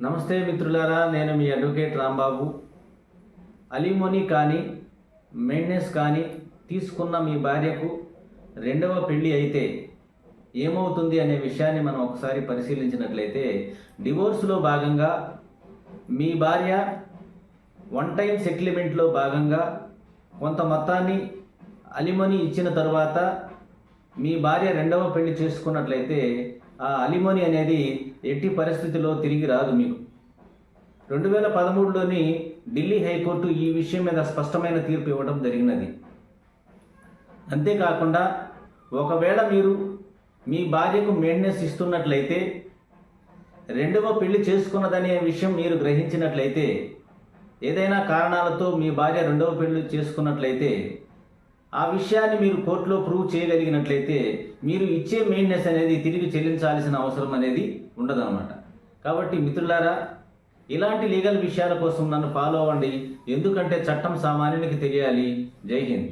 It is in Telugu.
నమస్తే మిత్రులారా, నేను మీ అడ్వకేట్ రాంబాబు. అలిమోనీ కానీ మెయింటెనెన్స్ కానీ తీసుకున్న మీ భార్యకు రెండవ పెళ్ళి అయితే ఏమవుతుంది అనే విషయాన్ని మనం ఒకసారి పరిశీలించినట్లయితే, డివోర్స్లో భాగంగా మీ భార్య వన్ టైం సెటిల్మెంట్లో భాగంగా కొంత మొత్తాన్ని అలిమోనీ ఇచ్చిన తర్వాత మీ భార్య రెండవ పెళ్లి చేసుకున్నట్లయితే ఆ అలిమోనీ అనేది ఎట్టి పరిస్థితిలో తిరిగి రాదు మీకు. 2013లోని ఢిల్లీ హైకోర్టు ఈ విషయం మీద స్పష్టమైన తీర్పు ఇవ్వడం జరిగినది. అంతేకాకుండా ఒకవేళ మీరు మీ భార్యకు మెయింటెనెన్స్ ఇస్తున్నట్లయితే, రెండవ పెళ్లి చేసుకున్నదనే విషయం మీరు గ్రహించినట్లయితే, ఏదైనా కారణాలతో మీ భార్య రెండవ పెళ్లి చేసుకున్నట్లయితే, ఆ విషయాన్ని మీరు కోర్టులో ప్రూవ్ చేయగలిగినట్లయితే మీరు ఇచ్చే మెయింటెనెన్స్ అనేది తిరిగి చెల్లించాల్సిన అవసరం అనేది ఉండదన్నమాట. కాబట్టి మిత్రులారా, ఇలాంటి లీగల్ విషయాల కోసం నన్ను ఫాలో అవ్వండి. ఎందుకంటే చట్టం సామాన్యునికి తెలియాలి. జై హింద్.